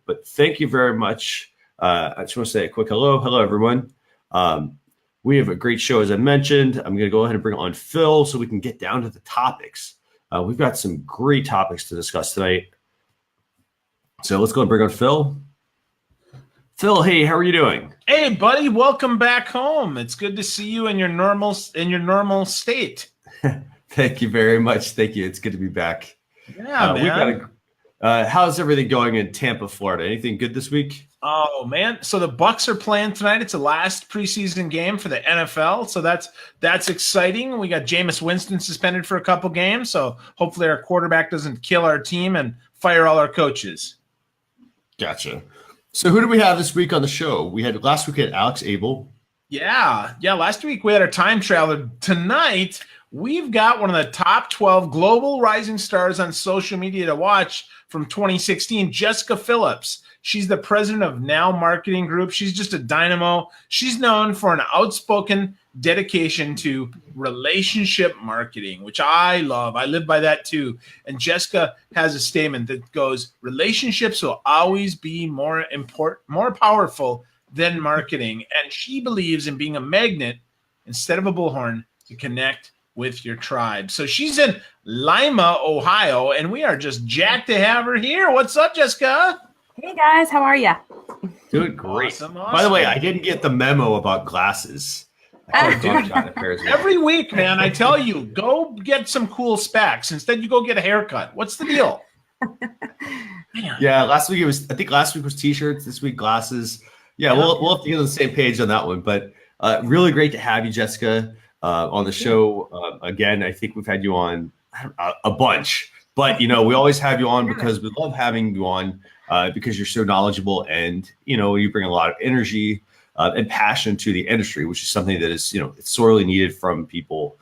But thank you very much. I just want to say a quick hello. Hello, everyone. We have a great show, as I mentioned. I'm going to go ahead and bring on Phil so we can get down to the topics. We've got some great topics to discuss tonight. So let's go and bring on Phil. Phil, hey, how are you doing? Hey, buddy, welcome back home. It's good to see you in your normal state. Thank you very much. Thank you. It's good to be back. Yeah, man. How's everything going in Tampa, Florida? Anything good this week? Oh, man. So the Bucs are playing tonight. It's the last preseason game for the NFL. So that's exciting. We got Jameis Winston suspended for a couple games. So hopefully our quarterback doesn't kill our team and fire all our coaches. Gotcha. So who do we have this week on the show? Last week we had Alex Abel. Yeah. Last week we had our time traveler. Tonight we've got one of the top 12 global rising stars on social media to watch from 2016, Jessica Phillips. She's the president of Now Marketing Group. She's just a dynamo. She's known for an outspoken dedication to relationship marketing, which I love. I live by that too. And Jessica has a statement that goes, relationships will always be more powerful than marketing. And she believes in being a magnet instead of a bullhorn to connect with your tribe. So she's in Lima, Ohio, and we are just jacked to have her here. What's up, Jessica? Hey guys, how are you? Doing great. Awesome. By the way, I didn't get the memo about glasses. Every week, man, I tell you, go get some cool specs. Instead, you go get a haircut. What's the deal? Yeah, last week was t-shirts. This week, glasses. Yeah, we'll have to get on the same page on that one. But really great to have you, Jessica, on the show. Again, I think we've had you on a bunch. But, we always have you on because we love having you on because you're so knowledgeable and, you bring a lot of energy and passion to the industry, which is something that is, it's sorely needed from people.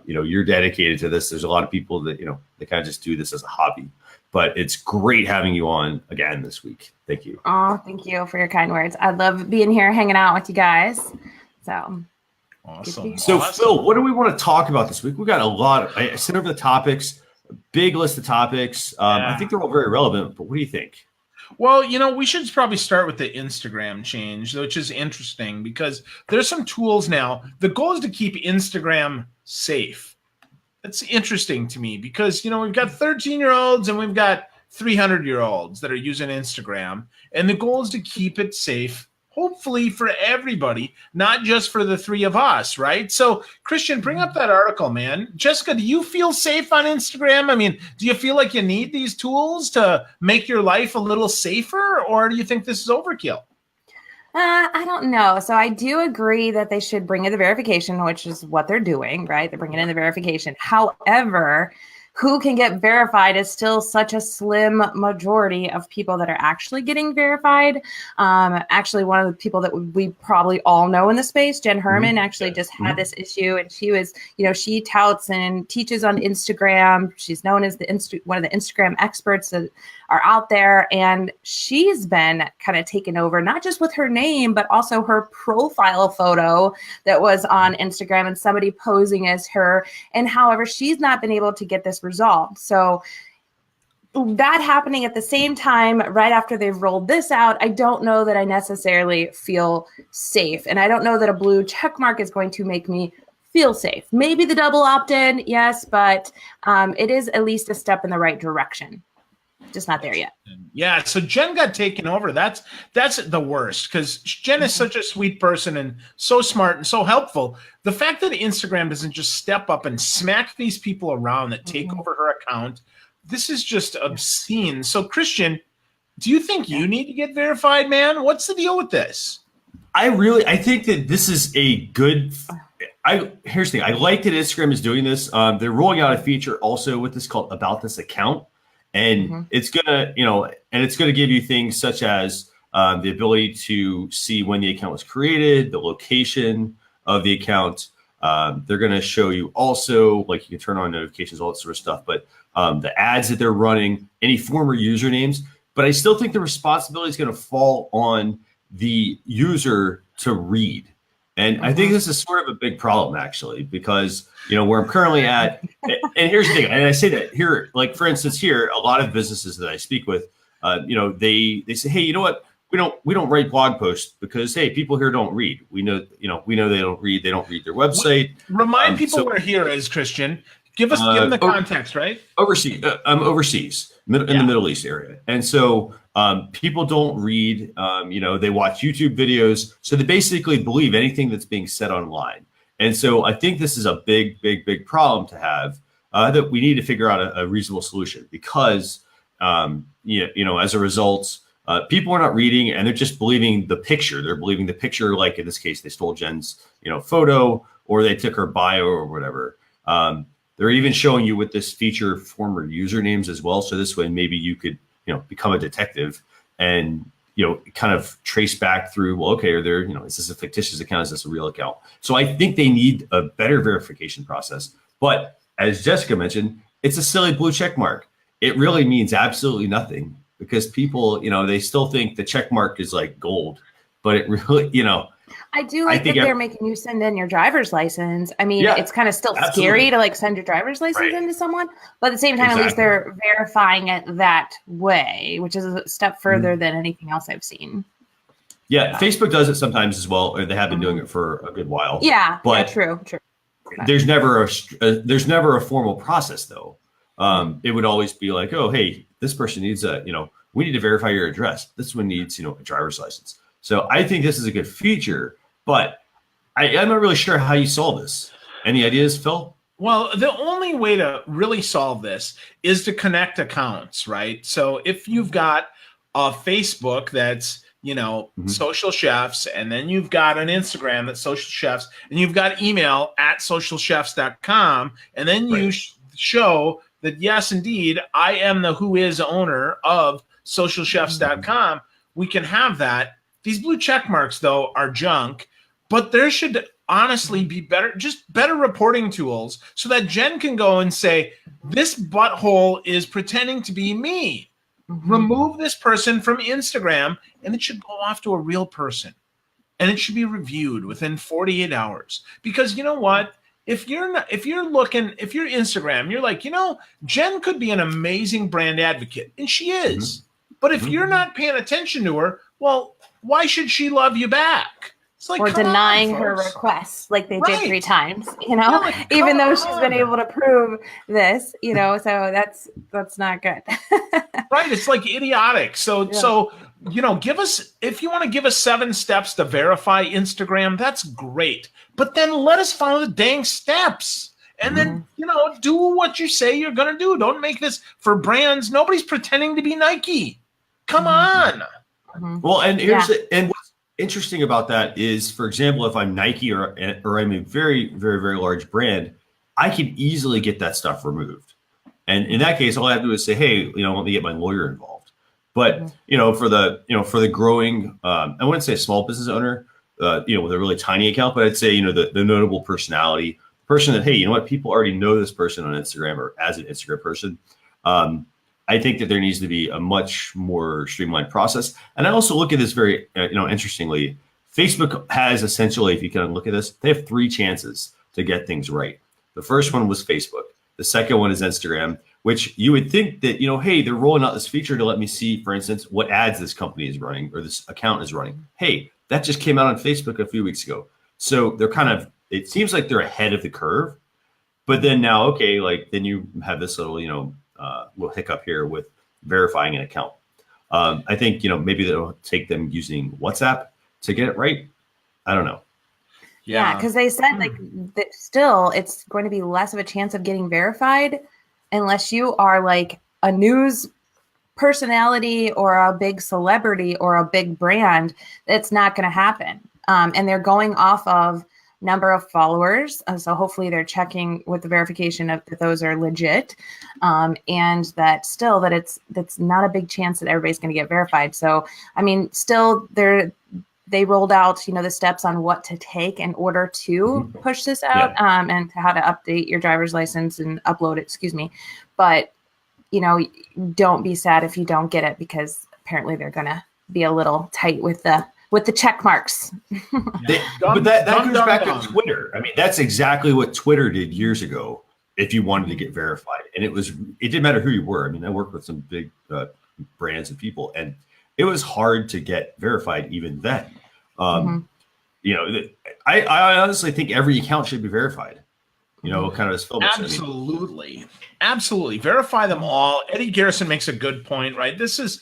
You're dedicated to this. There's a lot of people that, they kind of just do this as a hobby. But it's great having you on again this week. Thank you. Oh, thank you for your kind words. I love being here, hanging out with you guys. So awesome. So, Phil, what do we want to talk about this week? We got a lot. I sent over the topics. Big list of topics. I think they're all very relevant, but what do you think? Well, we should probably start with the Instagram change, which is interesting because there's some tools now. The goal is to keep Instagram safe. That's interesting to me because, we've got 13-year-olds and we've got 300-year-olds that are using Instagram. And the goal is to keep it safe, hopefully for everybody, not just for the three of us, right? So, Christian, bring up that article, man. Jessica, do you feel safe on Instagram? I mean, do you feel like you need these tools to make your life a little safer, or do you think this is overkill? I don't know. So I do agree that they should bring in the verification, which is what they're doing, right? They're bringing in the verification. However, who can get verified is still such a slim majority of people that are actually getting verified. Actually, one of the people that we probably all know in the space, Jen Herman, actually just had this issue, and she was, she touts and teaches on Instagram. She's known as one of the Instagram experts that are out there, and she's been kind of taken over, not just with her name, but also her profile photo that was on Instagram and somebody posing as her. And however, she's not been able to get this resolved. So that happening at the same time, right after they've rolled this out, I don't know that I necessarily feel safe. And I don't know that a blue check mark is going to make me feel safe. Maybe the double opt-in, yes, but it is at least a step in the right direction. Just not there yet. Yeah, so Jen got taken over. That's the worst because Jen is such a sweet person and so smart and so helpful. The fact that Instagram doesn't just step up and smack these people around that take over her account, this is just obscene. So, Christian, do you think you need to get verified, man? What's the deal with this? I think that this is a good. Here's the thing. I like that Instagram is doing this. They're rolling out a feature also with this called About This Account. And it's gonna, it's gonna give you things such as the ability to see when the account was created, the location of the account. They're gonna show you also, like, you can turn on notifications, all that sort of stuff. But the ads that they're running, any former usernames. But I still think the responsibility is gonna fall on the user to read. And I think this is sort of a big problem, actually, because, where I'm currently at, and here's the thing, and I say that here, like, for instance, here, a lot of businesses that I speak with, they say, hey, you know what? We don't write blog posts because, hey, people here don't read. We know they don't read. They don't read their website. Remind people where here is, Christian. Give them the context, right? Overseas. I'm overseas in the Middle East area. And so people don't read, they watch YouTube videos. So they basically believe anything that's being said online. And so I think this is a big, big, big problem to have that we need to figure out a reasonable solution because, as a result, people are not reading and they're just believing the picture. They're believing the picture, like in this case, they stole Jen's, photo or they took her bio or whatever. They're even showing you with this feature former usernames as well. So this way, maybe you could, become a detective and, kind of trace back through, well, okay, are there, is this a fictitious account? Is this a real account? So I think they need a better verification process. But as Jessica mentioned, it's a silly blue check mark. It really means absolutely nothing because people, they still think the check mark is like gold, but it really, I do like that they're making you send in your driver's license. I mean, it's kind of still scary to send your driver's license into someone, but at the same time, at least they're verifying it that way, which is a step further than anything else I've seen. Yeah, Facebook does it sometimes as well, or they have been doing it for a good while. Yeah, but true. There's never a formal process though. It would always be like, oh, hey, this person needs we need to verify your address. This one needs, a driver's license. So I think this is a good feature, but I'm not really sure how you solve this. Any ideas, Phil? Well, the only way to really solve this is to connect accounts, right? So if you've got a Facebook that's, Social Chefs, and then you've got an Instagram that's Social Chefs, and you've got email at socialchefs.com, and then you show that, yes, indeed, I am the who is owner of socialchefs.com, we can have that. These blue check marks, though, are junk, but there should honestly be better reporting tools so that Jen can go and say, this butthole is pretending to be me. Remove this person from Instagram, and it should go off to a real person. And it should be reviewed within 48 hours. Because you know what? If you're Instagram, you're like, Jen could be an amazing brand advocate, and she is. But if you're not paying attention to her, well, why should she love you back? It's like, or denying her requests like they did 3 times, even though she's been able to prove this, so that's not good. Right. It's like idiotic. So give us, if you want to give us 7 steps to verify Instagram, that's great. But then let us follow the dang steps. And then, do what you say you're going to do. Don't make this for brands. Nobody's pretending to be Nike. Come on. Well, and and what's interesting about that is, for example, if I'm Nike or I'm a very, very, very large brand, I can easily get that stuff removed. And in that case, all I have to do is say, hey, let me get my lawyer involved. But, for the growing, I wouldn't say a small business owner, with a really tiny account, but I'd say, the notable personality, person that, hey, you know what, people already know this person on Instagram or as an Instagram person. I think that there needs to be a much more streamlined process. And I also look at this very, interestingly. Facebook has essentially, if you can look at this, they have 3 chances to get things right. The first one was Facebook. The second one is Instagram, which you would think that, hey, they're rolling out this feature to let me see, for instance, what ads this company is running or this account is running. Hey, that just came out on Facebook a few weeks ago. So they're it seems like they're ahead of the curve. But then now, okay, then you have this little, little hiccup here with verifying an account. I think, maybe that'll take them using WhatsApp to get it right. I don't know. Yeah, because they said that still it's going to be less of a chance of getting verified unless you are like a news personality or a big celebrity or a big brand. It's not going to happen. And they're going off of number of followers. So hopefully they're checking with the verification of that those are legit. And that still that's not a big chance that everybody's going to get verified. So, I mean, still they rolled out, the steps on what to take in order to push this out, and how to update your driver's license and upload it, But, don't be sad if you don't get it, because apparently they're going to be a little tight with the check marks. But that goes back to Twitter. I mean, that's exactly what Twitter did years ago if you wanted to get verified. And it didn't matter who you were. I mean, I worked with some big brands and people, and it was hard to get verified even then. You know, I honestly think every account should be verified. You know, kind of as Phil mentioned. Absolutely. Verify them all. Eddie Garrison makes a good point, right? This is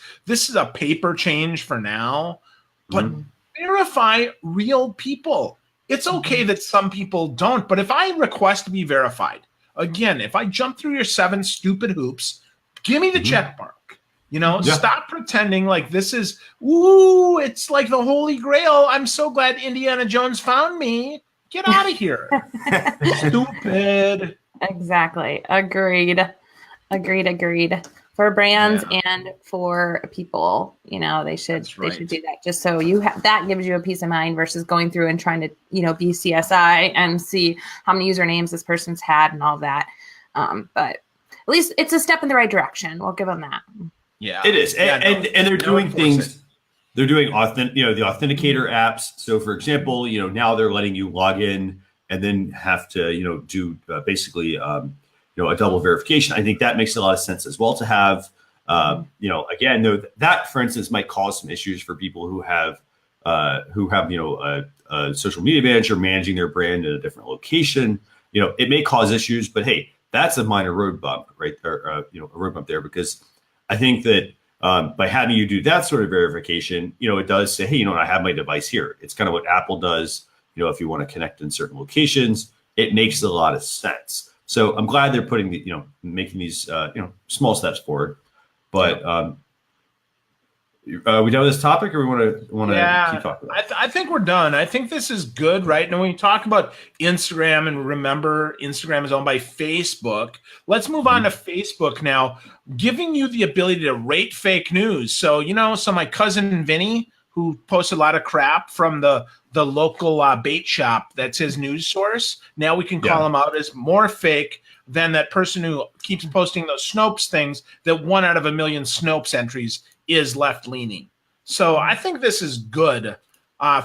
a paper change for now, but verify real people. It's okay that some people don't, but if I request to be verified, again, if I jump through your 7 stupid hoops, give me the check mark. You know, stop pretending like this is, it's like the Holy Grail. I'm so glad Indiana Jones found me. Get out of here. Stupid. Exactly. Agreed. For brands and for people, you know, they should do that, just so that gives you a peace of mind versus going through and trying to, you know, be CSI and see how many usernames this person's had and all that. But at least it's a step in the right direction. We'll give them that. Yeah, it is. And they're doing things. They're doing the authenticator apps. So, for example, you know, now they're letting you log in and then have to, you know, do basically, you know, a double verification. I think that makes a lot of sense as well to have. You know, again, though, that, for instance, might cause some issues for people who have you know, a social media manager managing their brand in a different location. You know, it may cause issues, but hey, that's a minor road bump, right? Or you know, a road bump there, because I think that. By having you do that sort of verification, you know, it does say, hey, you know, I have my device here. It's kind of what Apple does. You know, if you want to connect in certain locations, it makes a lot of sense. So I'm glad they're putting the, you know, making these, you know, small steps forward. But we done with this topic, or we want to keep talking about it? I think we're done. I think this is good, right? And when we talk about Instagram, and remember, Instagram is owned by Facebook. Let's move on to Facebook now, giving you the ability to rate fake news. So, you know, my cousin Vinny, who posts a lot of crap from the local bait shop, that's his news source. Now we can call him out as more fake than that person who keeps posting those Snopes things, that 1 out of a million Snopes entries is left-leaning. So I think this is good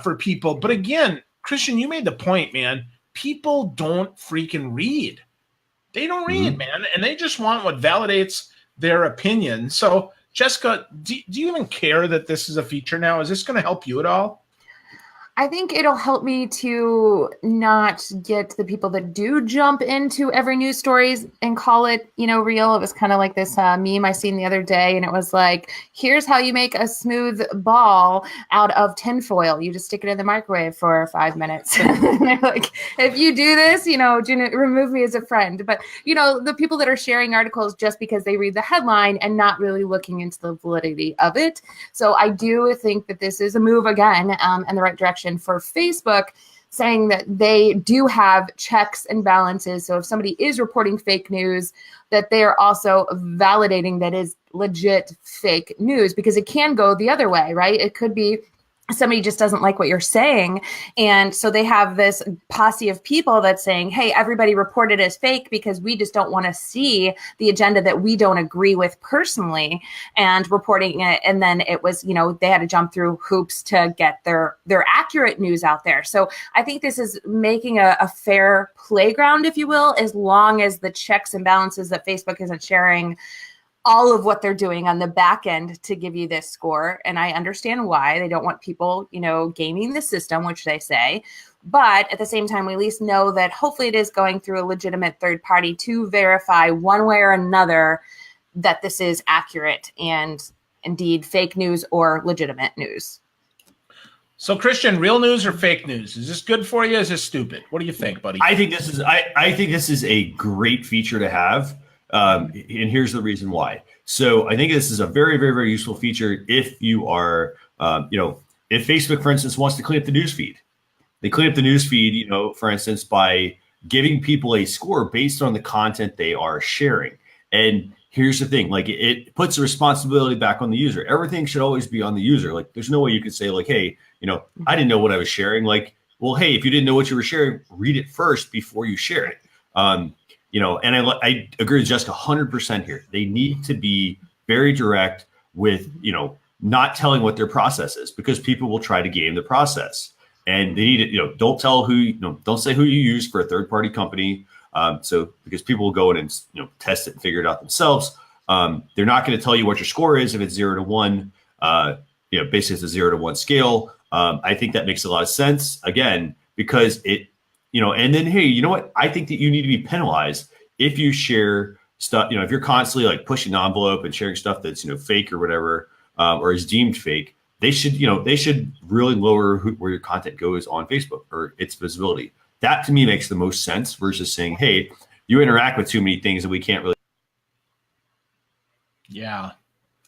for people. But again, Christian, you made the point, man. People don't freaking read. They don't read, man. And they just want what validates their opinion. So, Jessica, do you even care that this is a feature now? Is this going to help you at all? I think it'll help me to not get the people that do jump into every news stories and call it, you know, real. It was kind of like this meme I seen the other day, and it was like, here's how you make a smooth ball out of tinfoil. You just stick it in the microwave for 5 minutes. And they're like, if you do this, you know, remove me as a friend. But, you know, the people that are sharing articles just because they read the headline and not really looking into the validity of it. So I do think that this is a move again in the right direction for Facebook, saying that they do have checks and balances. So if somebody is reporting fake news, that they are also validating that is legit fake news, because it can go the other way, right? It could be somebody just doesn't like what you're saying. And so they have this posse of people that's saying, hey, everybody report it as fake because we just don't want to see the agenda that we don't agree with personally, and reporting it. And then it was, you know, they had to jump through hoops to get their accurate news out there. So I think this is making a fair playground, if you will, as long as the checks and balances that Facebook isn't sharing all of what they're doing on the back end to give you this score. And I understand why. They don't want people, you know, gaming the system, which they say. But at the same time, we at least know that hopefully it is going through a legitimate third party to verify one way or another that this is accurate and indeed fake news or legitimate news. So, Christian, real news or fake news? Is this good for you? Is this stupid? What do you think, buddy? I think this is a great feature to have. And here's the reason why. So I think this is a very, very, very useful feature if you are, you know, if Facebook, for instance, wants to clean up the news feed. They clean up the news feed, you know, for instance, by giving people a score based on the content they are sharing. And here's the thing, like it puts the responsibility back on the user. Everything should always be on the user. Like there's no way you could say like, hey, you know, I didn't know what I was sharing. Like, well, hey, if you didn't know what you were sharing, read it first before you share it. You know, and I agree with Jessica 100% here. They need to be very direct with, you know, not telling what their process is, because people will try to game the process. And they need to, you know, don't say who you use for a third party company. So because people will go in and, you know, test it and figure it out themselves. They're not going to tell you what your score is if it's 0 to 1. Basically it's a 0 to 1 scale. I think that makes a lot of sense, again, because it, and then, hey, you know what? I think that you need to be penalized if you share stuff, if you're constantly like pushing the envelope and sharing stuff that's, fake or whatever, or is deemed fake. They should really lower where your content goes on Facebook or its visibility. That to me makes the most sense versus saying, hey, you interact with too many things that we can't really. Yeah,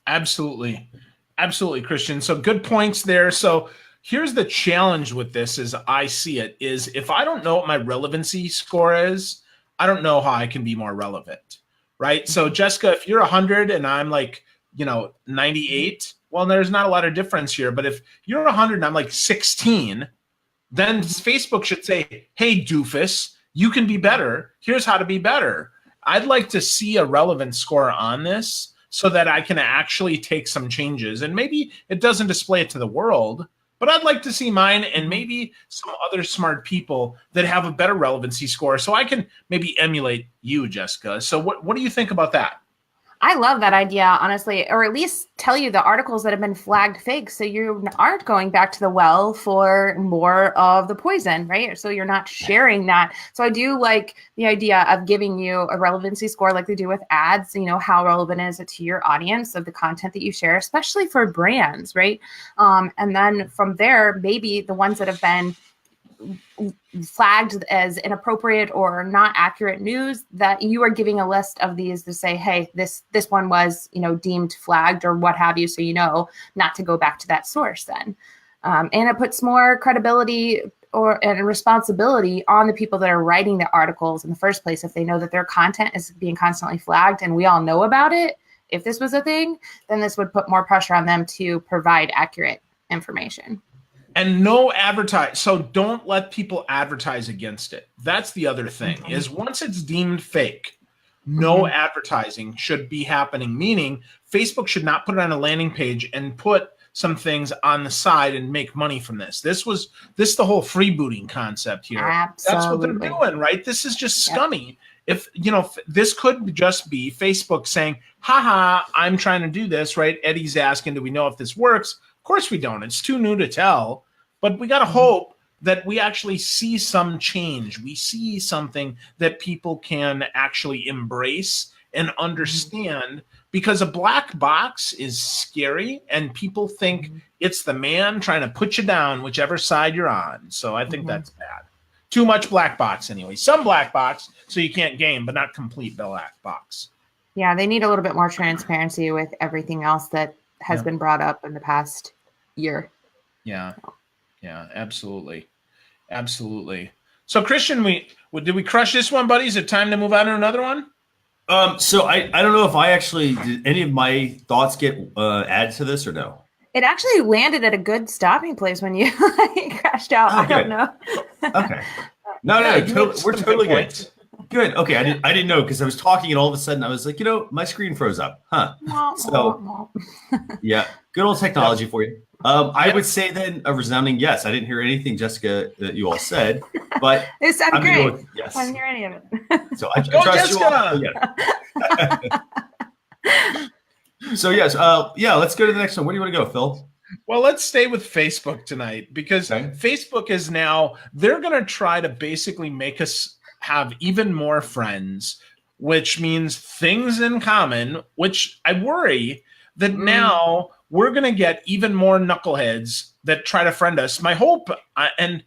absolutely. Absolutely, Christian. So good points there. So here's the challenge with this as I see it is if I don't know what my relevancy score is, I don't know how I can be more relevant, right? So Jessica, if you're 100 and I'm like, 98, well, there's not a lot of difference here. But if you're 100 and I'm like 16, then Facebook should say, hey, doofus, you can be better. Here's how to be better. I'd like to see a relevant score on this so that I can actually take some changes. And maybe it doesn't display it to the world, but I'd like to see mine and maybe some other smart people that have a better relevancy score so I can maybe emulate you, Jessica. So what do you think about that? I love that idea, honestly, or at least tell you the articles that have been flagged fake so you aren't going back to the well for more of the poison, right? So you're not sharing that. So I do like the idea of giving you a relevancy score like they do with ads, how relevant is it to your audience of the content that you share, especially for brands, right? And then from there, maybe the ones that have been flagged as inappropriate or not accurate news, that you are giving a list of these to say, hey, this one was deemed flagged or what have you, so not to go back to that source then. And it puts more credibility and responsibility on the people that are writing the articles in the first place. If they know that their content is being constantly flagged and we all know about it, if this was a thing, then this would put more pressure on them to provide accurate information. And no advertise. So don't let people advertise against it. That's the other thing is once it's deemed fake, no advertising should be happening, meaning Facebook should not put it on a landing page and put some things on the side and make money from this. This is the whole freebooting concept here. Absolutely. That's what they're doing, right? This is just scummy. If, this could just be Facebook saying, haha, I'm trying to do this, right? Eddie's asking, do we know if this works? Of course we don't. It's too new to tell. But we got to hope that we actually see some change. We see something that people can actually embrace and understand, because a black box is scary and people think it's the man trying to put you down, whichever side you're on. So I think that's bad. Too much black box anyway. Some black box so you can't game, but not complete black box. Yeah, they need a little bit more transparency with everything else that has been brought up in the past year. Yeah, absolutely. Absolutely. So Christian, did we crush this one, buddy? Is it time to move on to another one? So I don't know if I actually did any of my thoughts get added to this or no. It actually landed at a good stopping place when you crashed out. Okay. I don't know. Okay. No, we're totally good. Good. Okay, I didn't know because I was talking and all of a sudden I was like, my screen froze up. Huh. So yeah, good old technology for you. I would say then a resounding yes. I didn't hear anything, Jessica, that you all said, but it sounded great. Yes. I didn't hear any of it. So I trust Jessica! you all. So yes, let's go to the next one. Where do you want to go, Phil? Well, let's stay with Facebook tonight because Facebook is now, they're going to try to basically make us have even more friends, which means things in common, which I worry that now we're going to get even more knuckleheads that try to friend us. My hope, and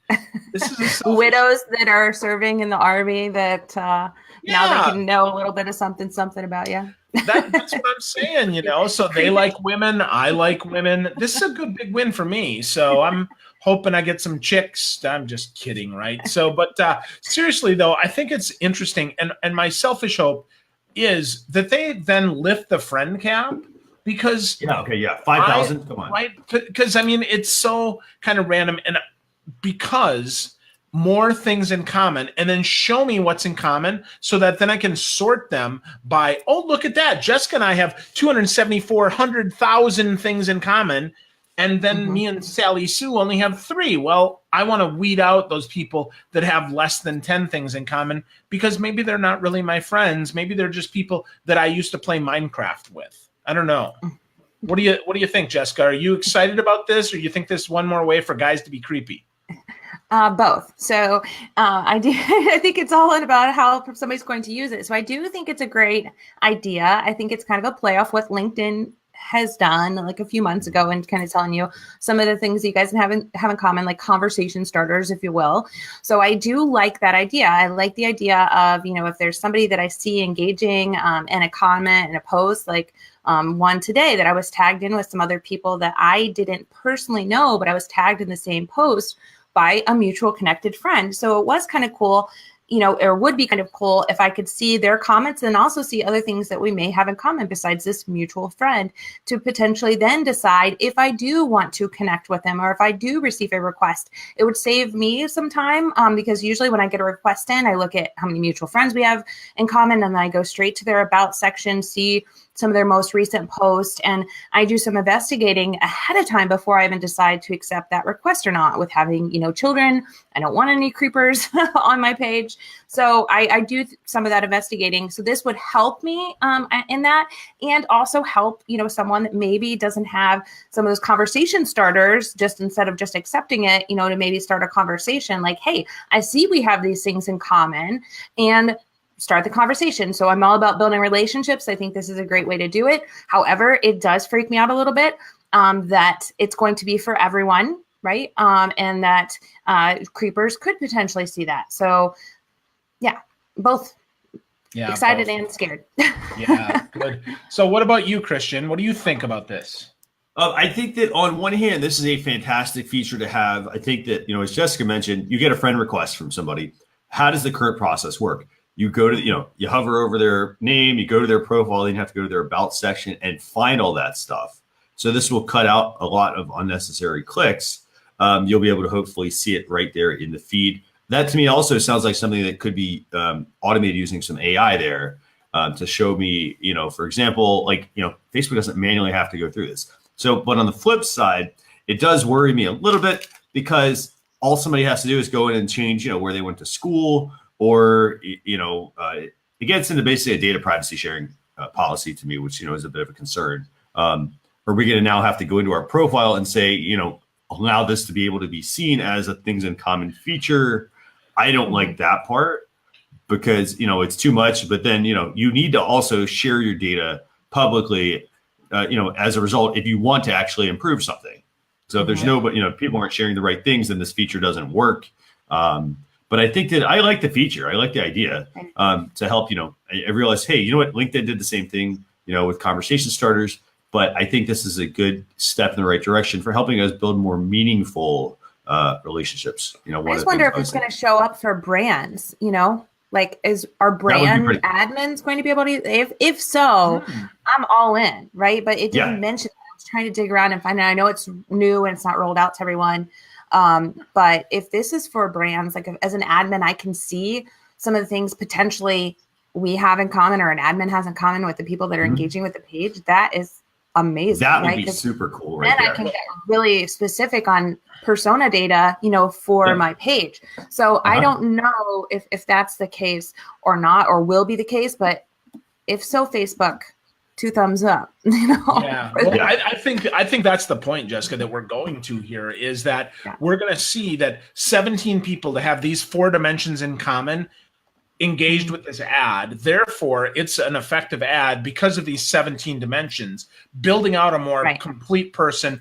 this is widows that are serving in the army that now they can know a little bit of something about you. That's what I'm saying, so they like women. I like women. This is a good big win for me. So I'm hoping I get some chicks. I'm just kidding. Right. So, but seriously though, I think it's interesting. And my selfish hope is that they then lift the friend cap because 5,000. Come on. Right. Because it's so kind of random. And because more things in common, and then show me what's in common so that then I can sort them by, oh, look at that. Jessica and I have 274,000 things in common. And then me and Sally Sue only have 3. Well, I want to weed out those people that have less than 10 things in common because maybe they're not really my friends. Maybe they're just people that I used to play Minecraft with. I don't know. What do you think, Jessica? Are you excited about this, or you think this is one more way for guys to be creepy? Both. So I do. I think it's all about how somebody's going to use it. So I do think it's a great idea. I think it's kind of a play off what LinkedIn has done like a few months ago, and kind of telling you some of the things that you guys have in common, like conversation starters, if you will. So I do like that idea. I like the idea of, if there's somebody that I see engaging in a comment and a post, like one today that I was tagged in with some other people that I didn't personally know, but I was tagged in the same post by a mutual connected friend. So it was kind of cool, or would be kind of cool if I could see their comments and also see other things that we may have in common besides this mutual friend, to potentially then decide if I do want to connect with them, or if I do receive a request. It would save me some time because usually when I get a request in, I look at how many mutual friends we have in common, and then I go straight to their about section, see some of their most recent posts, and I do some investigating ahead of time before I even decide to accept that request or not. With having, children, I don't want any creepers on my page. So I do some of that investigating. So this would help me in that, and also help, someone that maybe doesn't have some of those conversation starters, just instead of just accepting it, to maybe start a conversation like, hey, I see we have these things in common, and start the conversation. So I'm all about building relationships. I think this is a great way to do it. However, it does freak me out a little bit that it's going to be for everyone, right? And that creepers could potentially see that. So yeah, both excited and scared. Yeah, good. So what about you, Christian? What do you think about this? I think that on one hand, this is a fantastic feature to have. I think that, as Jessica mentioned, you get a friend request from somebody. How does the current process work? You go to, you hover over their name, you go to their profile, then you have to go to their about section and find all that stuff. So this will cut out a lot of unnecessary clicks. You'll be able to hopefully see it right there in the feed. That to me also sounds like something that could be automated using some AI there to show me, for example, Facebook doesn't manually have to go through this. So, but on the flip side, it does worry me a little bit because all somebody has to do is go in and change, where they went to school, or, it gets into basically a data privacy sharing policy to me, which, is a bit of a concern. Are we going to now have to go into our profile and say, allow this to be able to be seen as a things in common feature? I don't like that part because, it's too much. But then, you need to also share your data publicly, as a result, if you want to actually improve something. So if there's people aren't sharing the right things, then this feature doesn't work. But I think that I like the feature. I like the idea to help, I realized, hey, LinkedIn did the same thing, with conversation starters. But I think this is a good step in the right direction for helping us build more meaningful relationships. I just wonder if it's going to show up for brands, like is our brand admins going to be able to, if so, I'm all in, right? But it didn't mention that. I was trying to dig around and find out. I know it's new and it's not rolled out to everyone. But if this is for brands, like as an admin, I can see some of the things potentially we have in common, or an admin has in common with the people that are engaging with the page. That is amazing. That would be super cool. Right then there. I can get really specific on persona data, for my page. So I don't know if that's the case or not, or will be the case, but if so, Facebook, 2 thumbs up. Yeah, well, I think that's the point, Jessica, that we're going to here is that we're going to see that 17 people that have these 4 dimensions in common engaged with this ad. Therefore, it's an effective ad because of these 17 dimensions, building out a more complete person,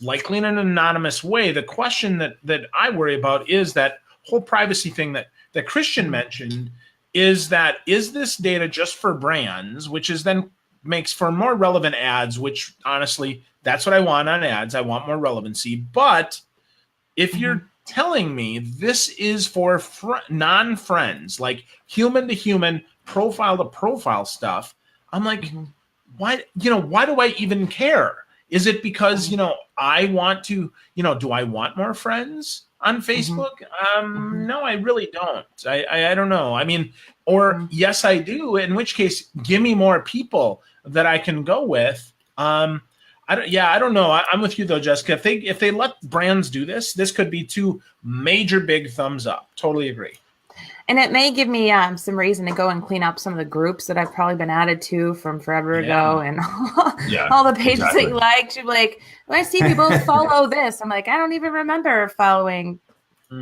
likely in an anonymous way. The question that I worry about is that whole privacy thing that Christian mentioned, is this data just for brands, which is then makes for more relevant ads, which honestly, that's what I want on ads. I want more relevancy. But if you're telling me this is for non-friends, like human to human, profile to profile stuff, I'm like, why do I even care? Is it because, I want to, do I want more friends on Facebook? No, I really don't. I don't know. I mean, or yes, I do. In which case, give me more people that I can go with. I I don't know. I'm with you though, Jessica. If they let brands do this, this could be 2 major big thumbs up. Totally agree. And it may give me some reason to go and clean up some of the groups that I've probably been added to from forever ago, and all the pages that you like. You're like, when I see people follow this, I'm like, I don't even remember following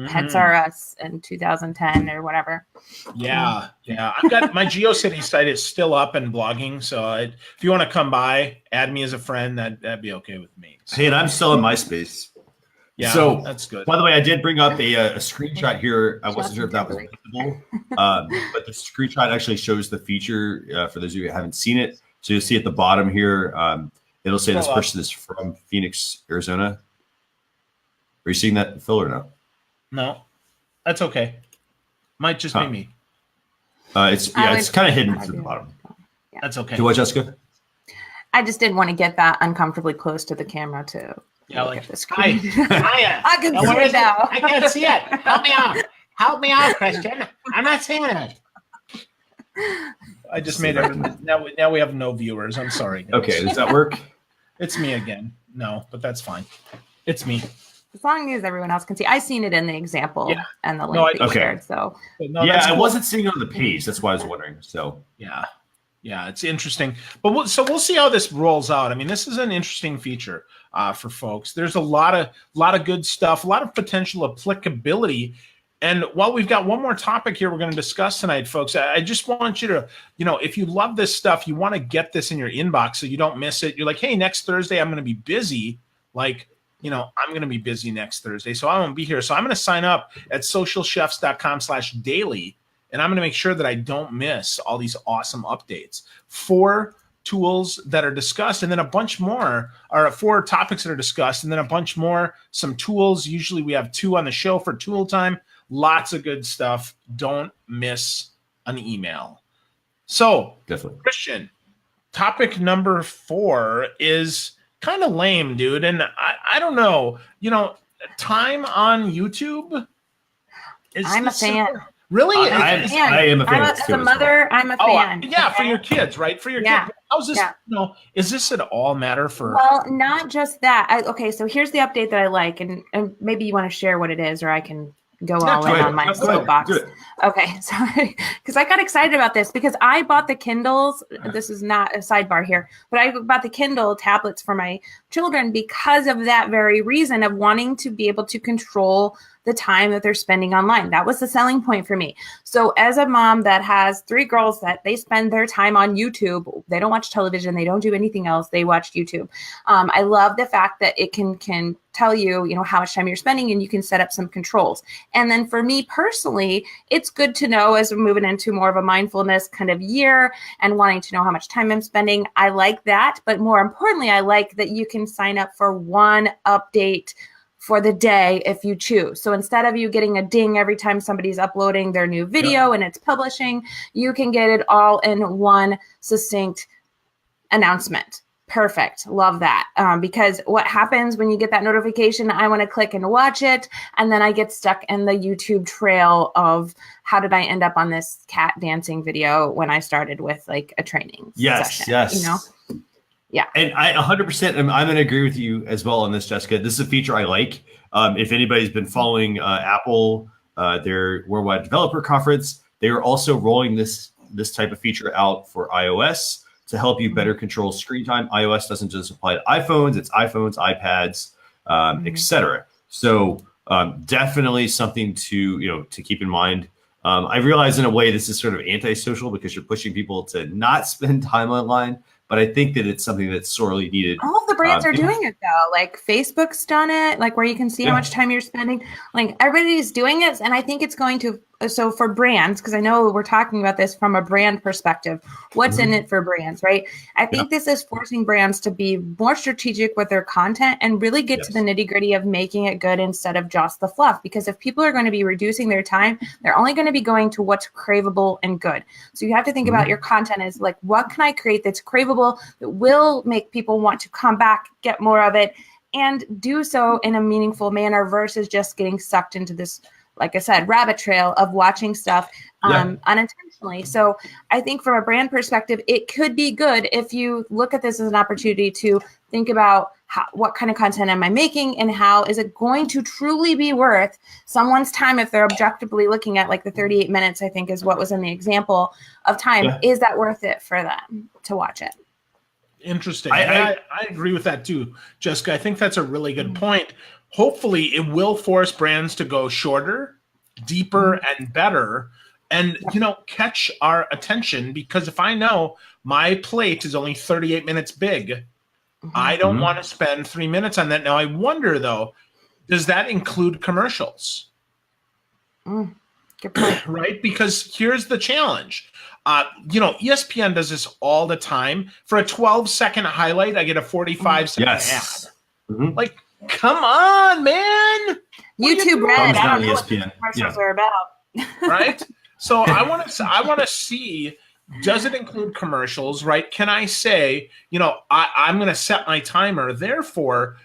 Pets R Us in 2010 or whatever. Yeah. I've got my GeoCity site is still up and blogging. So if you want to come by, add me as a friend, that'd be okay with me. So, hey, and I'm still in MySpace. Yeah, so that's good. By the way, I did bring up a screenshot here. I wasn't sure if that was visible, but the screenshot actually shows the feature for those of you who haven't seen it. So you'll see at the bottom here, it'll say this person is from Phoenix, Arizona. Are you seeing that, Phil, or no? No, that's okay. Might just be me. It's kind of hidden at the bottom. Yeah. That's okay. Do what, Jessica? I just didn't want to get that uncomfortably close to the camera to look at the screen. I can see it now. I can't see it. Help me out. Help me out, Christian. I'm not seeing it. I just made it. Now we have no viewers. I'm sorry, guys. Okay, does that work? It's me again. No, but that's fine. It's me. As long as everyone else can see. I seen it in the example and the link that you shared. So cool. I wasn't seeing it on the page. That's why I was wondering. So yeah, it's interesting. But we'll see how this rolls out. I mean, this is an interesting feature for folks. There's a lot of good stuff, a lot of potential applicability. And while we've got one more topic here we're going to discuss tonight, folks, I just want you to, if you love this stuff, you want to get this in your inbox so you don't miss it. You're like, hey, next Thursday I'm going to be busy. I'm going to be busy next Thursday, so I won't be here. So I'm going to sign up at socialchefs.com/daily, and I'm going to make sure that I don't miss all these awesome updates. 4 tools that are discussed, and then a bunch more, or 4 topics that are discussed, and then a bunch more, some tools. Usually we have 2 on the show for tool time. Lots of good stuff. Don't miss an email. So, definitely, Christian, topic number 4 is kind of lame, dude. And I don't know, time on YouTube. I'm a fan. Really? I am a fan. As a mother, I'm a fan. For your kids, right? For your kids. How's this? Is this at all matter for? Well, not just that. So here's the update that I like, and maybe you want to share what it is, or I can go all in on my soapbox. Okay, sorry, because I got excited about this because I bought the Kindles. This is not a sidebar here, but I bought the Kindle tablets for my children because of that very reason of wanting to be able to control the time that they're spending online. That was the selling point for me. So as a mom that has 3 girls that they spend their time on YouTube, they don't watch television, they don't do anything else, they watch YouTube. I love the fact that it can tell you, how much time you're spending, and you can set up some controls. And then for me personally, it's good to know as we're moving into more of a mindfulness kind of year and wanting to know how much time I'm spending. I like that. But more importantly, I like that you can sign up for one update for the day if you choose. So instead of you getting a ding every time somebody's uploading their new video and it's publishing, you can get it all in one succinct announcement. Perfect. Love that. Because what happens when you get that notification, I want to click and watch it. And then I get stuck in the YouTube trail of how did I end up on this cat dancing video when I started with like a training session. Yes. Yeah. And I 100%, I'm going to agree with you as well on this, Jessica. This is a feature I like. If anybody's been following Apple, their Worldwide Developer Conference, they are also rolling this type of feature out for iOS to help you better control screen time. iOS doesn't just apply to iPhones, it's iPhones, iPads, etc. So definitely something to keep in mind. I realize in a way this is sort of antisocial because you're pushing people to not spend time online, but I think that it's something that's sorely needed. All of the brands are doing it though. Like Facebook's done it, like where you can see how much time you're spending. Like everybody's doing it, and I think it's going to. So for brands, because I know we're talking about this from a brand perspective, what's in it for brands, right? I think this is forcing brands to be more strategic with their content and really get to the nitty gritty of making it good instead of just the fluff. Because if people are going to be reducing their time, they're only going to be going to what's craveable and good. So you have to think about your content as like, what can I create that's craveable, that will make people want to come back, get more of it, and do so in a meaningful manner versus just getting sucked into this like I said, rabbit trail of watching stuff unintentionally. So I think from a brand perspective, it could be good if you look at this as an opportunity to think about what kind of content am I making and how is it going to truly be worth someone's time if they're objectively looking at like the 38 minutes, I think is what was in the example of time. Yeah. Is that worth it for them to watch it? Interesting. I agree with that too, Jessica. I think that's a really good point. Hopefully it will force brands to go shorter, deeper, and better, and catch our attention, because if I know my plate is only 38 minutes big, I don't want to spend 3 minutes on that. Now I wonder though, does that include commercials? Good point. Right? Because here's the challenge. ESPN does this all the time. For a 12-second highlight, I get a 45-second ad. Like, come on, man. YouTube Red. I don't know what ESPN. commercials are about. Right? So I want to see, does it include commercials, right? Can I say, I'm going to set my timer. Therefore,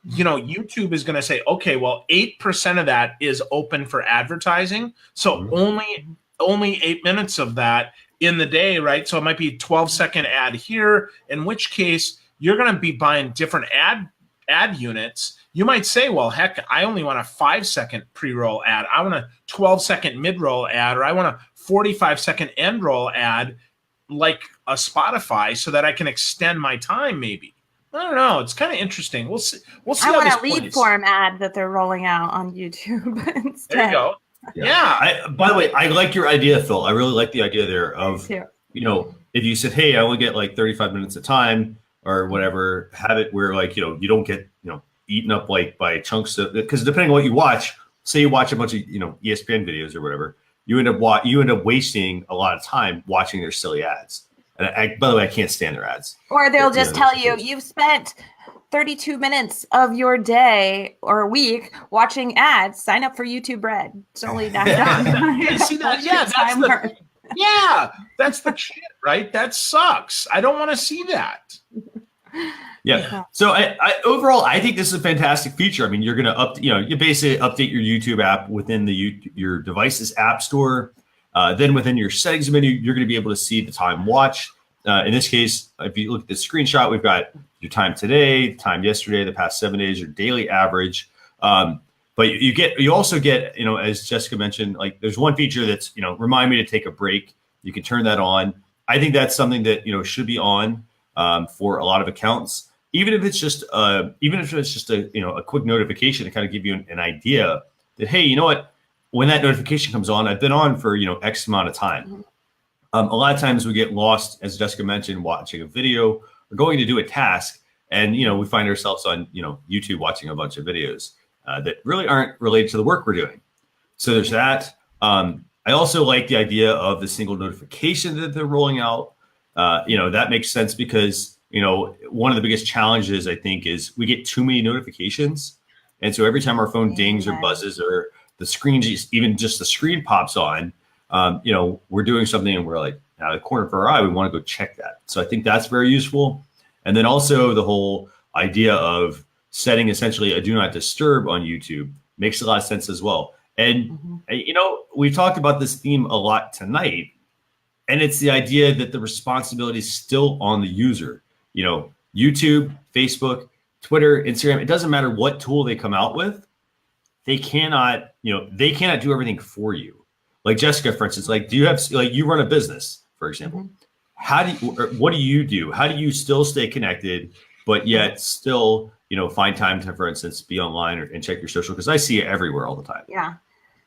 YouTube is going to say, okay, well, 8% of that is open for advertising. So only 8 minutes of that in the day, right? So it might be a 12-second ad here, in which case you're going to be buying different ad units. You might say, well, heck, I only want a 5-second pre-roll ad. I want a 12-second mid-roll ad, or I want a 45-second end-roll ad like a Spotify so that I can extend my time maybe. I don't know. It's kind of interesting. We'll see. I want a lead form ad that they're rolling out on YouTube instead. There you go. Yeah. By the way, I like your idea, Phil. I really like the idea there of, if you said, hey, I only get like 35 minutes of time or whatever, have it where like, you don't get, eaten up like by chunks of, because depending on what you watch, say you watch a bunch of, ESPN videos or whatever, you end up wasting a lot of time watching their silly ads. And by the way, I can't stand their ads. Or they'll just tell you, you've spent 32 minutes of your day or week watching ads. Sign up for YouTube Red. It's only $9. See that? That's the shit, right? That sucks. I don't want to see that. Yeah. So I overall, I think this is a fantastic feature. I mean, you're going to you basically update your YouTube app within your device's app store. Then within your settings menu, you're going to be able to see the time watched. In this case, if you look at the screenshot, we've got your time today, time yesterday, the past 7 days, your daily average. But you also get, as Jessica mentioned, like there's one feature that's, remind me to take a break. You can turn that on. I think that's something that, should be on for a lot of accounts, even if it's just a quick notification to kind of give you an idea that, hey, you know what? When that notification comes on, I've been on for, X amount of time. A lot of times we get lost, as Jessica mentioned, watching a video or going to do a task. And, we find ourselves on, YouTube watching a bunch of videos that really aren't related to the work we're doing. So there's that. I also like the idea of the single notification that they're rolling out. That makes sense because, one of the biggest challenges, I think, is we get too many notifications. And so every time our phone dings or buzzes or the screen, even just the screen pops on, we're doing something and we're like, out of the corner of our eye, we want to go check that. So I think that's very useful. And then also the whole idea of setting essentially a do not disturb on YouTube makes a lot of sense as well. And, we've talked about this theme a lot tonight, and it's the idea that the responsibility is still on the user. YouTube, Facebook, Twitter, Instagram, it doesn't matter what tool they come out with. They cannot do everything for you. Like Jessica, for instance, like, do you have, like, you run a business, for example, what do you do? How do you still stay connected, but yet still, find time to, for instance, be online and check your social? Because I see it everywhere all the time. Yeah.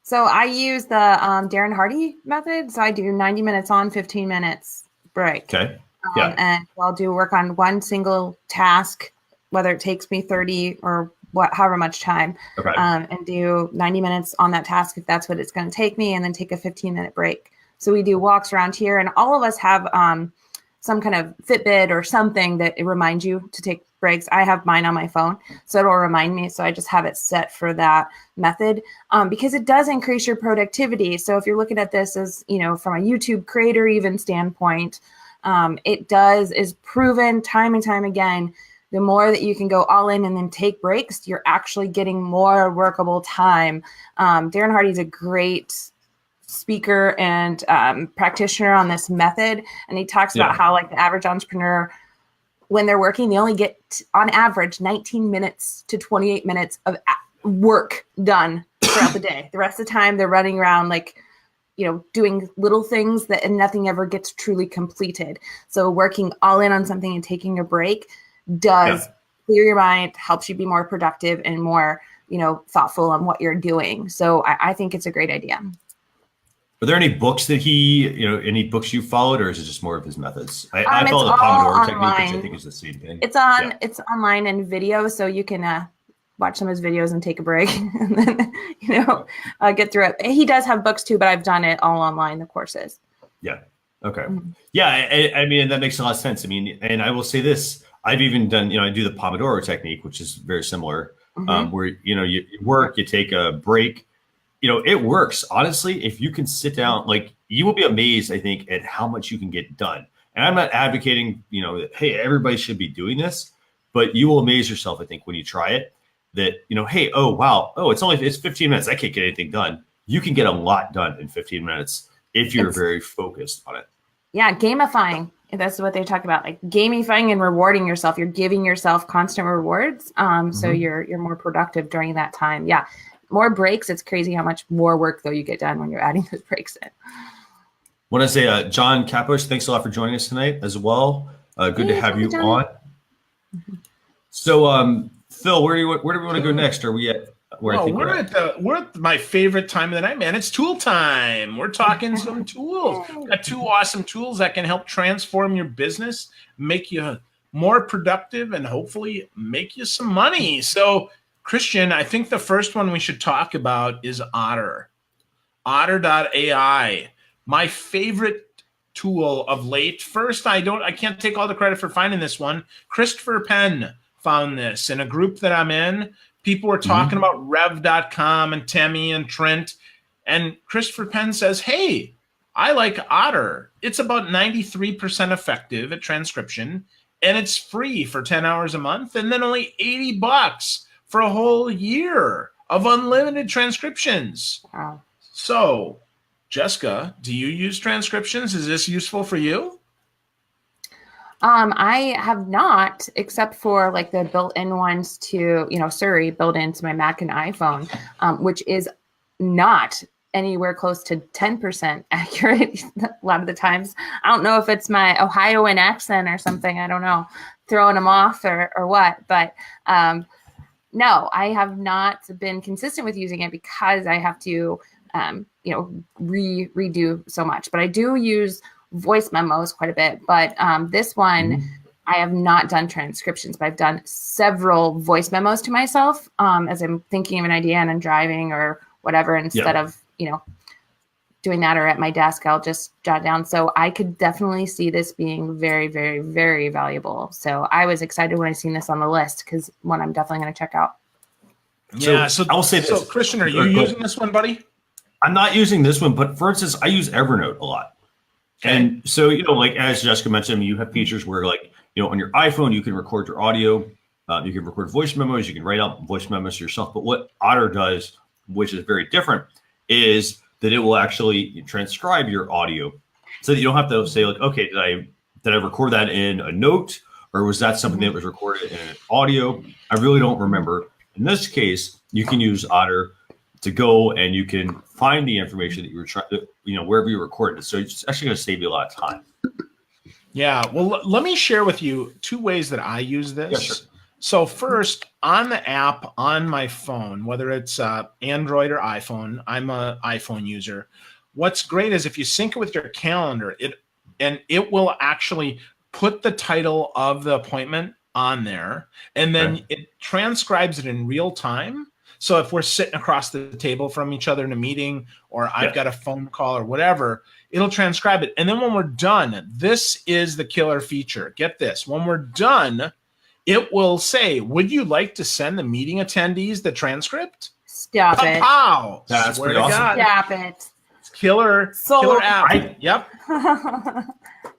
So I use the Darren Hardy method. So I do 90 minutes on, 15 minutes break. Okay. And I'll do work on one single task, whether it takes me 30 or however much time, and do 90 minutes on that task if that's what it's going to take me, and then take a 15-minute break. So we do walks around here, and all of us have some kind of Fitbit or something that it reminds you to take breaks. I have mine on my phone, so it'll remind me. So I just have it set for that method because it does increase your productivity. So if you're looking at this as, from a YouTube creator even standpoint, it is proven time and time again the more that you can go all in and then take breaks, you're actually getting more workable time. Darren Hardy's a great speaker and practitioner on this method. And he talks about how like the average entrepreneur, when they're working, they only get on average 19 minutes to 28 minutes of work done throughout the day. The rest of the time they're running around like, doing little things and nothing ever gets truly completed. So working all in on something and taking a break does clear your mind, helps you be more productive and more, thoughtful on what you're doing. So I think it's a great idea. Are there any books that any books you followed, or is it just more of his methods? I follow the Pomodoro technique, which I think is the same thing. It's online and video, so you can watch some of his videos and take a break and then, get through it. He does have books too, but I've done it all online, the courses. Yeah. Okay. Mm-hmm. Yeah. I mean, that makes a lot of sense. I mean, and I will say this, I've even done, I do the Pomodoro technique, which is very similar, where, you work, you take a break, it works. Honestly, if you can sit down, like you will be amazed, I think, at how much you can get done. And I'm not advocating, that, hey, everybody should be doing this, but you will amaze yourself, I think, when you try it, that, hey, oh, wow. Oh, it's 15 minutes. I can't get anything done. You can get a lot done in 15 minutes if you're very focused on it. Yeah. Gamifying. That's what they talk about, like gamifying and rewarding yourself. You're giving yourself constant rewards. So you're more productive during that time. Yeah. More breaks. It's crazy how much more work though you get done when you're adding those breaks in. Want to say, John Kapos, thanks a lot for joining us tonight as well. Good to have you on. So, Phil, where do we want to go next? Are we at where I think we're at my favorite time of the night, man. It's tool time. We're talking some tools. Got two awesome tools that can help transform your business, make you more productive, and hopefully make you some money. So, Christian, I think the first one we should talk about is Otter. Otter.ai. My favorite tool of late. First, I can't take all the credit for finding this one. Christopher Penn found this in a group that I'm in. People were talking about Rev.com and Temi and Trent. And Christopher Penn says, hey, I like Otter. It's about 93% effective at transcription, and it's free for 10 hours a month, and then only $80 for a whole year of unlimited transcriptions. Wow. So, Jessica, do you use transcriptions? Is this useful for you? I have not, except for like the built-in ones to, Siri built into my Mac and iPhone, which is not anywhere close to 10% accurate a lot of the times. I don't know if it's my Ohioan accent or something. I don't know, throwing them off or what, but no, I have not been consistent with using it because I have to, redo so much. But I do use voice memos quite a bit. But this one, I have not done transcriptions, but I've done several voice memos to myself as I'm thinking of an idea and I'm driving or whatever. Instead of, doing that or at my desk, I'll just jot down. So I could definitely see this being very, very, very valuable. So I was excited when I seen this on the list because one I'm definitely going to check out. Yeah. So I will say this. So Christian, are you using this one, buddy? I'm not using this one, but for instance, I use Evernote a lot. Okay. And so, like as Jessica mentioned, you have features where like, on your iPhone, you can record your audio, you can record voice memos, you can write out voice memos to yourself. But what Otter does, which is very different, is that it will actually transcribe your audio so that you don't have to say like, okay, did I record that in a note or was that something that was recorded in an audio? I really don't remember. In this case, you can use Otter to go and you can find the information that you were trying to, wherever you recorded it. So it's actually going to save you a lot of time. Yeah. Well, let me share with you two ways that I use this. Yeah, sure. So first, on the app on my phone, whether it's Android or iPhone, I'm an iPhone user. What's great is if you sync it with your calendar, it will actually put the title of the appointment on there, and then it transcribes it in real time. So if we're sitting across the table from each other in a meeting, or I've got a phone call or whatever, it'll transcribe it. And then when we're done, this is the killer feature. Get this. When we're done, it will say, would you like to send the meeting attendees the transcript? Stop it. Pow! That's pretty awesome. Stop it. It's killer app. Yep.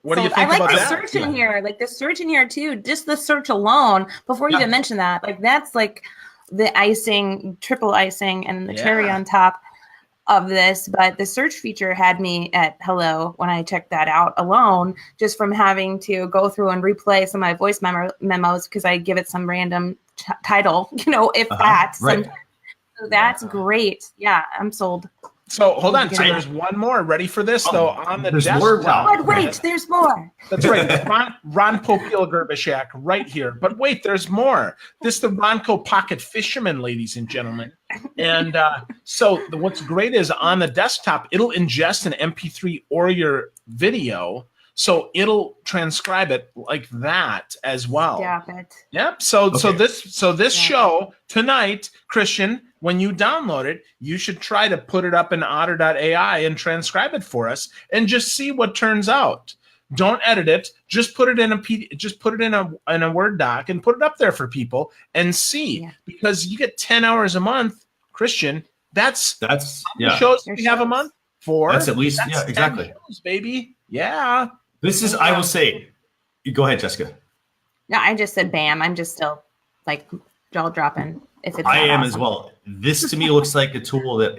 What do you So think I like about the that? search in here, like the search in here too. Just the search alone, before you even mention that, like that's like the icing, triple icing, and the cherry on top of this. But the search feature had me at hello when I checked that out alone, just from having to go through and replay some of my voice memos because I give it some random title, if that. Right. So that's great. Yeah, I'm sold. So hold on, so there's one more. Ready for this though? On the desktop. But wait, there's more. That's right. It's Ron Popiel-Gerbishak right here. But wait, there's more. This is the Ronco Pocket Fisherman, ladies and gentlemen. And so what's great is on the desktop, it'll ingest an MP3 or your video. So it'll transcribe it like that as well. Stop it. Yep. So this show tonight, Christian, when you download it, you should try to put it up in Otter.ai and transcribe it for us, and just see what turns out. Don't edit it. Just put it in a Word doc and put it up there for people and see, because you get 10 hours a month, Christian. That's shows we have a month for. That's at least exactly, shows, baby. Yeah. This is, I will say, go ahead, Jessica. No, I just said bam. I'm just still like jaw dropping. If it's I am awesome. as well. This to me looks like a tool that,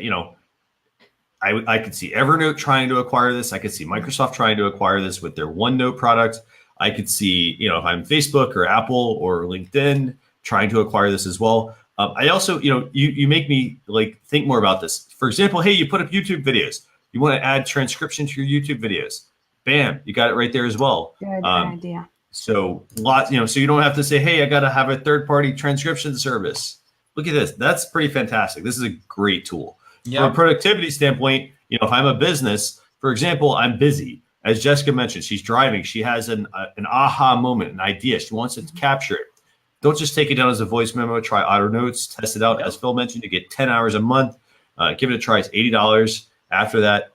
I could see Evernote trying to acquire this. I could see Microsoft trying to acquire this with their OneNote product. I could see, if I'm Facebook or Apple or LinkedIn trying to acquire this as well. I also, you make me think more about this. For example, hey, you put up YouTube videos. You want to add transcription to your YouTube videos. Bam, you got it right there as well. Good idea. So so you don't have to say, hey, I got to have a third-party transcription service. Look at this. That's pretty fantastic. This is a great tool. Yep. From a productivity standpoint, if I'm a business, for example, I'm busy. As Jessica mentioned, she's driving. She has an aha moment, an idea. She wants to capture it. Don't just take it down as a voice memo. Try Otter Notes. Test it out. Yep. As Phil mentioned, you get 10 hours a month. Give it a try. It's $80 after that,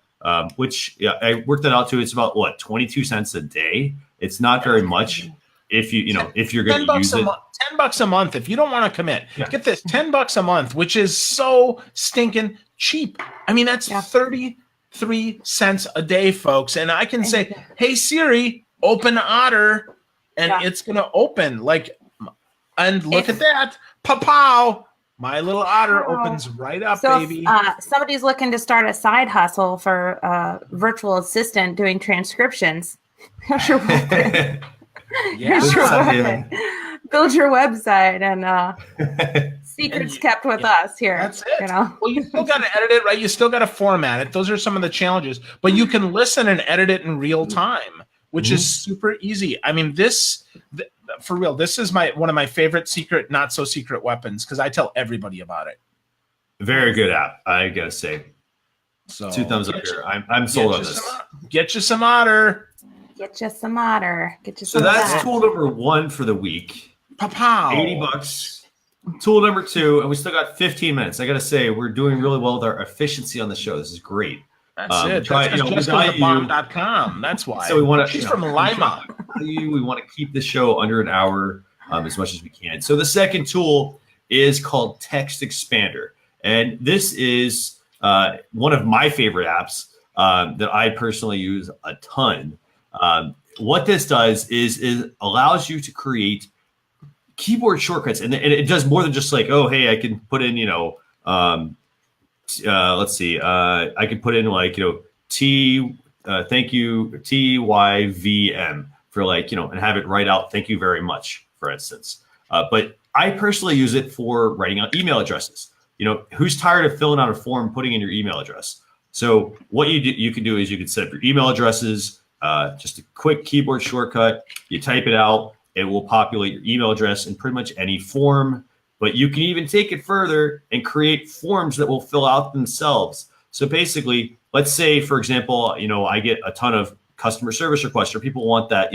which I worked that out to. It's about, 22 cents a day. It's not very much. If if you're going to use it, $10 a month. If you don't want to commit, get this, $10 a month, which is so stinking cheap. I mean, that's 33 cents a day, folks. And I can say, hey, Siri, open Otter, and it's going to open and look at that. Pow. My little Otter opens right up, baby. If somebody's looking to start a side hustle for virtual assistant doing transcriptions, here's your website. Build your website and secrets kept with us here. That's it. Well, you still got to edit it, right? You still got to format it. Those are some of the challenges, but you can listen and edit it in real time, which is super easy. I mean, for real, this is one of my favorite secret, not so secret weapons, because I tell everybody about it. Very good app, I gotta say. So 2 thumbs up here. I'm sold on this. Get you some Otter. Get you some Otter. So that's tool number 1 for the week. Pow. $80. Tool number 2, and we still got 15 minutes. I got to say, we're doing really well with our efficiency on the show. This is great. That's it. That's JessicaTheBomb.com. That's why. So we want to. She's from Lima. We want to keep the show under an hour as much as we can. So the second tool is called TextExpander, and this is one of my favorite apps that I personally use a ton. What this does is allows you to create keyboard shortcuts, and it does more than just oh, hey, I can put in let's see, I can put in thank you TYVM for and have it write out thank you very much, for instance. But I personally use it for writing out email addresses. Who's tired of filling out a form, putting in your email address? So what you can do is you can set up your email addresses. Just a quick keyboard shortcut. You type it out. It will populate your email address in pretty much any form. But you can even take it further and create forms that will fill out themselves. So basically, let's say, for example, I get a ton of customer service requests, or people want that,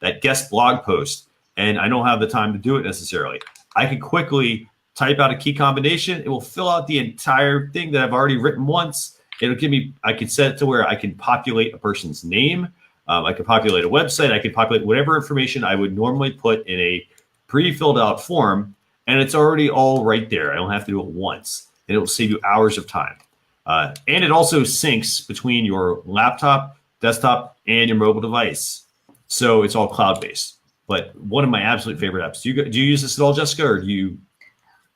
that guest blog post, and I don't have the time to do it necessarily. I can quickly type out a key combination. It will fill out the entire thing that I've already written once. It'll give me, I can set it to where I can populate a person's name. I could populate a website. I could populate whatever information I would normally put in a pre-filled out form, and it's already all right there. I don't have to do it once, and it will save you hours of time. And it also syncs between your laptop, desktop, and your mobile device. So it's all cloud-based. But one of my absolute favorite apps. Do you use this at all, Jessica, or do you?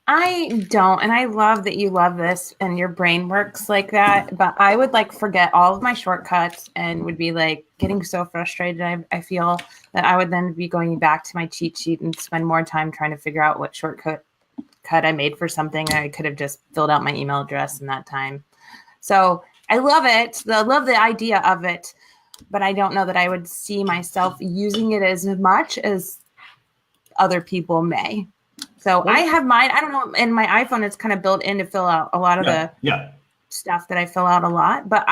I don't, and I love that you love this and your brain works like that. But I would like forget all of my shortcuts and would be like getting so frustrated. I feel that I would then be going back to my cheat sheet and spend more time trying to figure out what shortcut I made for something. I could have just filled out my email address in that time. So I love it. I love the idea of it, but I don't know that I would see myself using it as much as other people may. So I have mine. I don't know. In my iPhone, it's kind of built in to fill out a lot of the stuff that I fill out a lot. But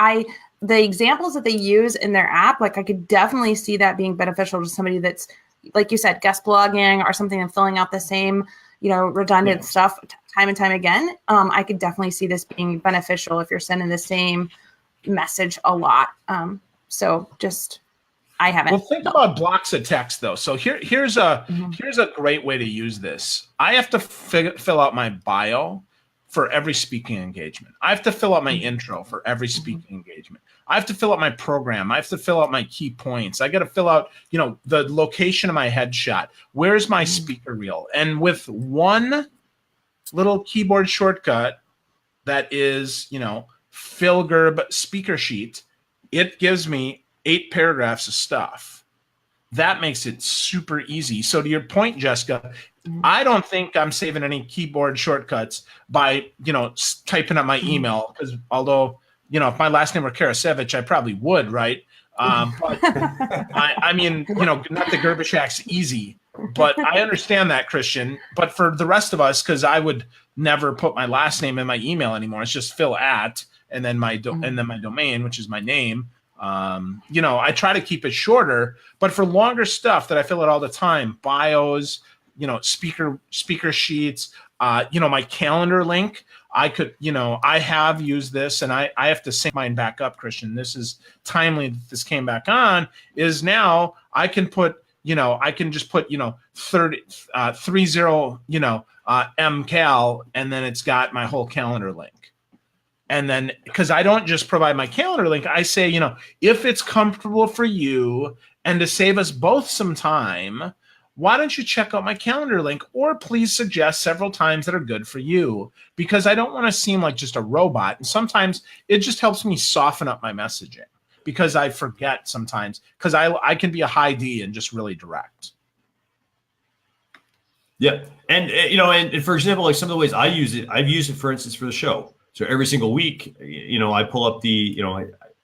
the examples that they use in their app, like I could definitely see that being beneficial to somebody that's, like you said, guest blogging or something and filling out the same, redundant stuff time and time again. I could definitely see this being beneficial if you're sending the same message a lot. I haven't. Well, think about blocks of text though. So here's a great way to use this. I have to fill out my bio for every speaking engagement. I have to fill out my intro for every speaking engagement. I have to fill out my program. I have to fill out my key points. I got to fill out, the location of my headshot. Where's my speaker reel? And with one little keyboard shortcut that is, Phil Gerb speaker sheet, it gives me 8 paragraphs of stuff. That makes it super easy. So to your point, Jessica, I don't think I'm saving any keyboard shortcuts by, typing up my email, because although, if my last name were Karasevich, I probably would, right? But I mean, not the Gerbishak's easy, but I understand that, Christian. But for the rest of us, because I would never put my last name in my email anymore. It's just Phil at, and then my domain, which is my name. I try to keep it shorter, but for longer stuff that I fill out all the time, bios, speaker sheets, my calendar link, I could, I have used this, and I have to sync mine back up, Christian. This is timely that this came back on, is now I can put, I can just put, 30, MCal, and then it's got my whole calendar link. And then, because I don't just provide my calendar link, I say, if it's comfortable for you and to save us both some time, why don't you check out my calendar link, or please suggest several times that are good for you, because I don't want to seem like just a robot. And sometimes it just helps me soften up my messaging, because I forget sometimes, because I can be a high D and just really direct. Yeah. And, and for example, like some of the ways I use it, I've used it, for instance, for the show. So every single week, I pull up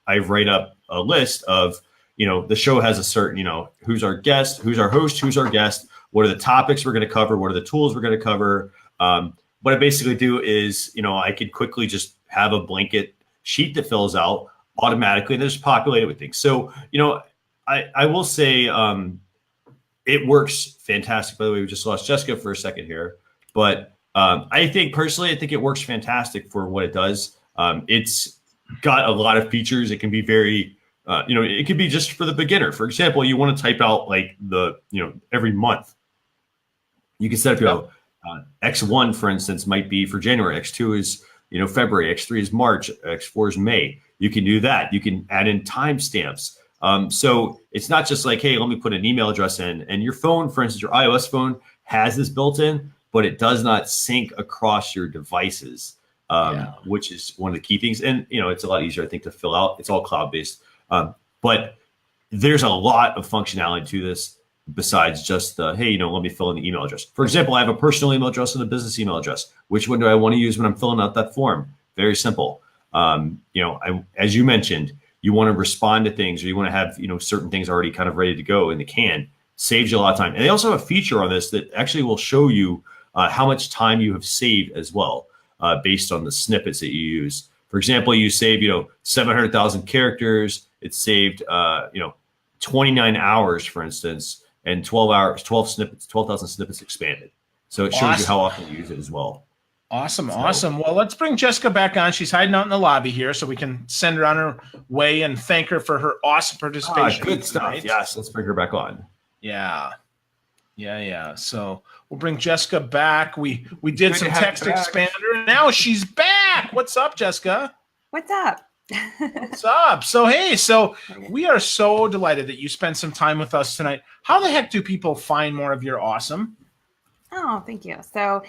I write up a list of, the show has a certain, who's our guest, who's our host, who's our guest, what are the topics we're going to cover, what are the tools we're going to cover. What I basically do is, I could quickly just have a blanket sheet that fills out automatically and just populate it with things. So, I will say it works fantastic. By the way, we just lost Jessica for a second here, but I think it works fantastic for what it does. It's got a lot of features. It can be very, it can be just for the beginner. For example, you want to type out like every month. You can set up, X1, for instance, might be for January. X2 is, February. X3 is March. X4 is May. You can do that. You can add in timestamps. So it's not just like, hey, let me put an email address in. And your phone, for instance, your iOS phone has this built in, but it does not sync across your devices, which is one of the key things. And, it's a lot easier, I think, to fill out. It's all cloud-based. But there's a lot of functionality to this besides just the, hey, let me fill in the email address. For example, I have a personal email address and a business email address. Which one do I want to use when I'm filling out that form? Very simple. As you mentioned, you want to respond to things, or you want to have, certain things already kind of ready to go in the can. Saves you a lot of time. And they also have a feature on this that actually will show you how much time you have saved as well, based on the snippets that you use. For example, you save, 700,000 characters. It's saved, 29 hours, for instance, and 12 snippets, 12,000 snippets expanded. So it shows you how often you use it as well. Awesome. Well, let's bring Jessica back on. She's hiding out in the lobby here, so we can send her on her way and thank her for her awesome participation. Good stuff. Yes, let's bring her back on. Yeah. So we'll bring Jessica back. We did some TextExpander, and now she's back. What's up, Jessica? What's up? What's up? So, hey, we are so delighted that you spent some time with us tonight. How the heck do people find more of your awesome? Oh, thank you. So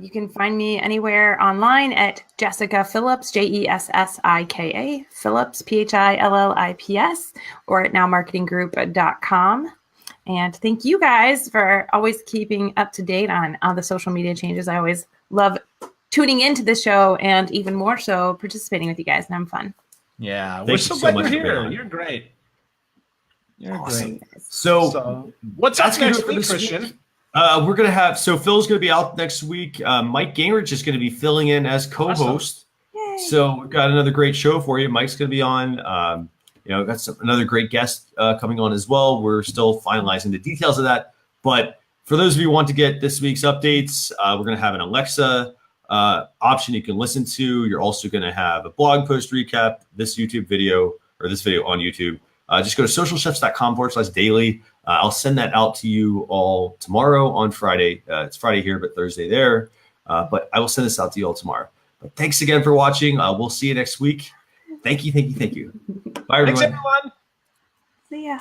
you can find me anywhere online at Jessica Phillips, Jessika, Phillips, Phillips, or at nowmarketinggroup.com. And thank you guys for always keeping up to date on all the social media changes. I always love tuning into the show and even more so participating with you guys, and I'm fun. Yeah, Thank we're you so so glad much you're for being here. on. You're great. You're Awesome. great. So what's up that's gonna next do it for week, this Christian? week. We're going to have, so Phil's going to be out next week. Mike Gingrich is going to be filling in as co-host. Awesome. So we've got another great show for you. Mike's going to be on. Got another great guest coming on as well. We're still finalizing the details of that. But for those of you who want to get this week's updates, we're going to have an Alexa option you can listen to. You're also going to have a blog post recap, this video on YouTube. Just go to socialchefs.com/daily. I'll send that out to you all tomorrow on Friday. It's Friday here, but Thursday there. But I will send this out to you all tomorrow. But thanks again for watching. We'll see you next week. Thank you. Bye, everyone. Thanks, everyone. See ya.